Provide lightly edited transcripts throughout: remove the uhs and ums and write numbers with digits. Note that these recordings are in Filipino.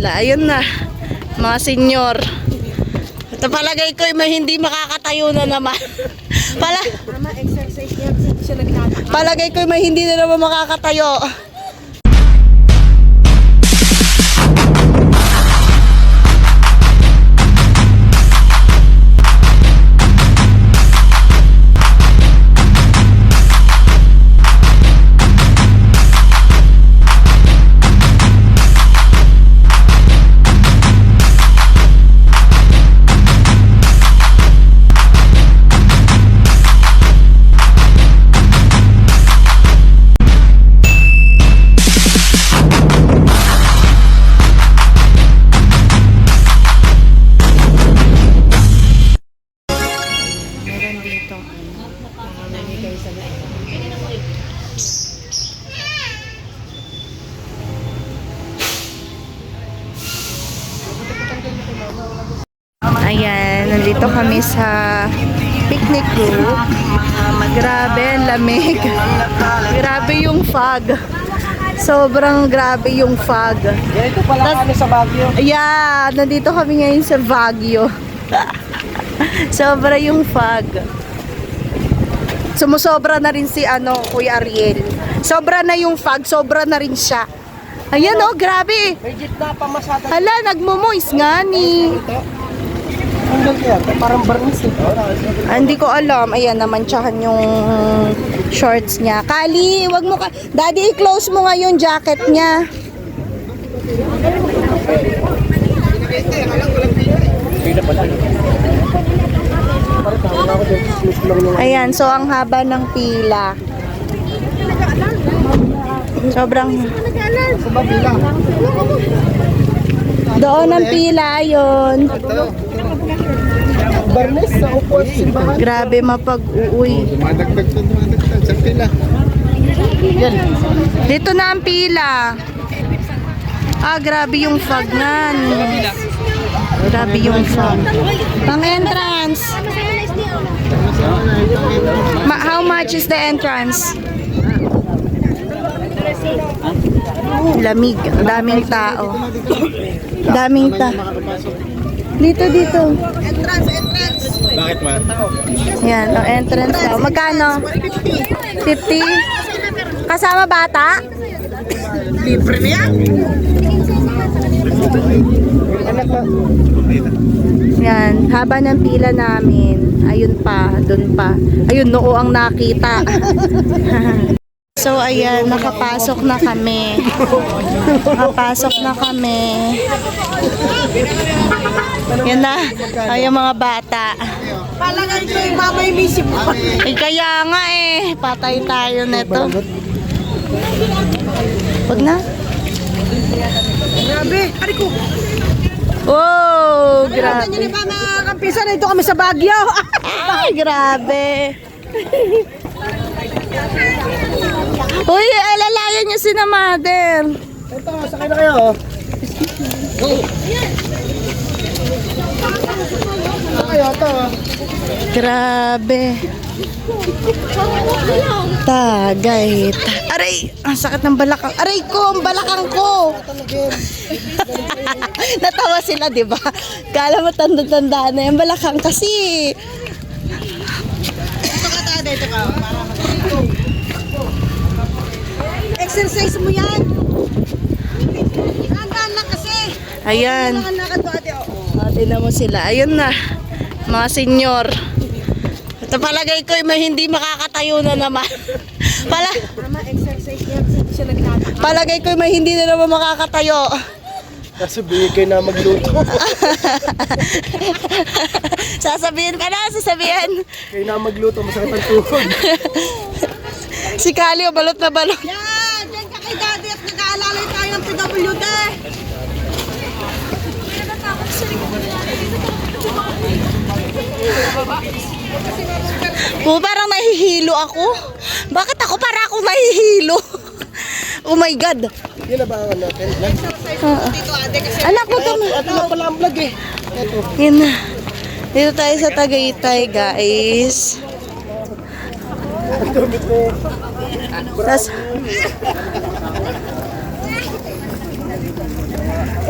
Ayun na, mga senyor. Ito palagay ko may hindi makakatayo na naman. Palagay ko may hindi na naman makakatayo. Ayan, nandito kami sa picnic group. Grabe, ang lamig. Grabe yung fog. Sobrang grabe yung fog. Dito pala kami sa Baguio. Yeah, nandito kami ngayon sa Baguio. Sobra yung fog. Sumusobra na rin si Kuya Ariel. Sobra na yung fog, sobra na rin siya. Ayan oh, grabe. Legit na pamasada. Hala, nagmumoist nga ni. Hanggang kaya, parang barnis eh. Hindi ko alam. Ayan, namantsahan yung shorts niya. Kali, wag mo ka. Daddy, i-close mo nga yung jacket niya. Ayan, so ang haba ng pila. Sobrang doon ang pila yun. Barnis sa upuan simbahan. Grabe mapag-uwi. Dumadagdag sa pila. Yan. Dito na ang pila. Grabe yung fog nan. Grabe yung fog. Pang entrance. How much is the entrance? Lamig. Daming tao. Daming tao. Dito. Bakit ba? Yan, ang entrance daw. Magkano? 50? Kasama bata? Libre na yan. Yan, haba ng pila namin. Ayun pa, dun pa. Ayun, noo ang nakita. So, ayan, nakapasok na kami. Yan na, ay yung mga bata. Palagay ko yung mamay misip mo. Kaya nga patay tayo neto. Huwag na. Grabe, ari ko. Oh, grabe. Ganyan ba mga kampisa na ito kami sa Baguio? Ay, grabe. Uy, alalayan niyo si na mother. Ito, sakay na kayo. Ito. Grabe. Tagay. Aray, ang sakit ng balakang. Aray ko, ang balakang ko. Natawa sila, di ba? Kala mo tanda-tanda na yung balakang kasi. Ito ka. Exercise mo yan. Hanggang na kasi. Ayan. Tingnan mo sila. Ayun na, mga senyor. Ito palagay ko may hindi makakatayo na naman. Exercise yan. Siya nagtataka. Palagay ko may hindi na naman makakatayo. Sasabihin kayo na magluto. Sasabihin. Kayo na magluto, masakit ang tuhod. Si Kali, balot na balot. Yan! Diyan ka kay Daddy at nag-aalalay tayo ng PWD. Parang nahihilo ako. Bakit ako para akong nahihilo? Oh my God. Yun na ba ang natin? Anak mo to. Ito na pala ang vlog eh. Ito. Yun na. Dito tayo sa Tagaytay, guys. Tas,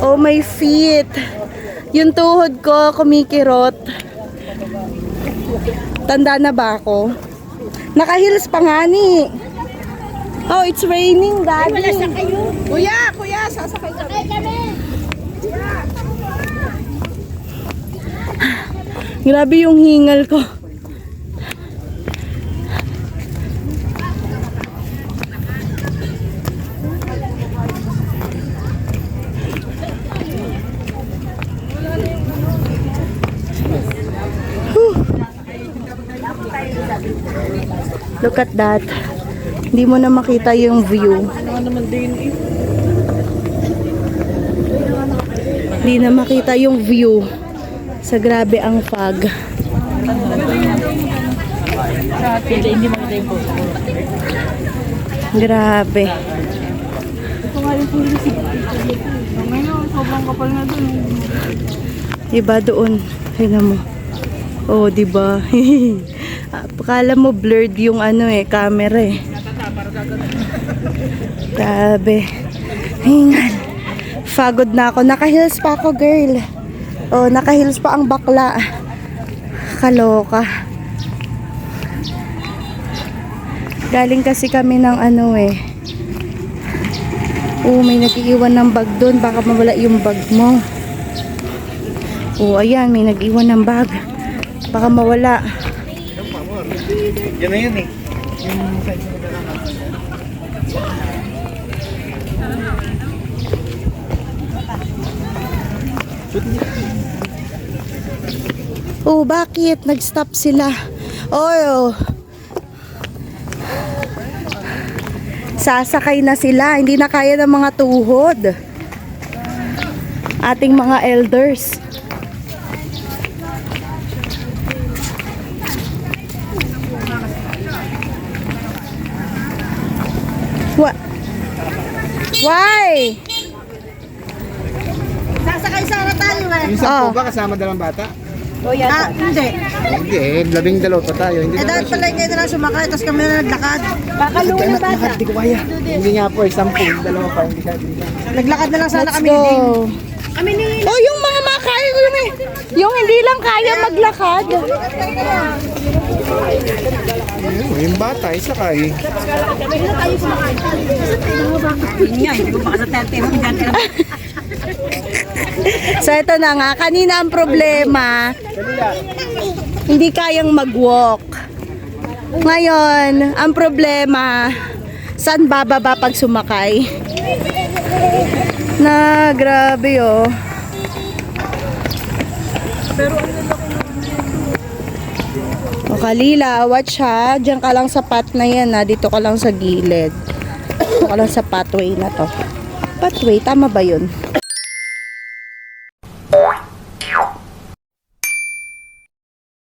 Oh, my feet. Yung tuhod ko kumikirot. Tanda na ba ako? Naka-heels pa nga ni. Oh, it's raining, Daddy. Wala sa kayo. Kuya, sasakay kami. Grabe yung hingal ko. Whew. Look at that. Hindi mo na makita yung view. Hindi na makita yung view. Sa grabe ang fog. Grabe. Sobrang kapal na dun. Diba doon? Tingnan mo. Oh, diba? Akala mo blurred yung ano camera eh. Grabe. Hingal. Pagod na ako. Naka-heels pa ako, girl. Oh, naka-heels pa ang bakla. Kaloka. Galing kasi kami ng Oh, may nag-iwan ng bag doon. Baka mawala yung bag mo. Oh, ayan. May nag-iwan ng bag. Baka mawala. Yan na yun eh. Oh, bakit? Nag-stop sila. Oh. Sasakay na sila. Hindi na kaya ng mga tuhod. Ating mga elders. What? Why? Sasakay sana tayo eh. Yung sampu ba kasama dalawang bata? Hindi. Hindi eh, 12 pa tayo. Hindi Dahil pala kayo na lang sumakay, tapos kami na naglakad. Bakaluwa na bata. Hindi ko kaya. Hindi nga po, 10, dalawa pa. Hindi ka. Naglakad na lang sana Let's kami go. din. Kami ni... Oh, yung mga makaya ko yun eh. Yung hindi lang kaya maglakad. Yung bata, isa ka eh. So ito na nga, kanina ang problema, hindi kayang mag-walk. Ngayon, ang problema, saan bababa pag sumakay? Na grabe oh. O Kalila, watch ha. Diyan ka lang sa path na yan ha. Dito ka lang sa gilid. Dito ka lang sa pathway na to. Pathway, tama ba yun?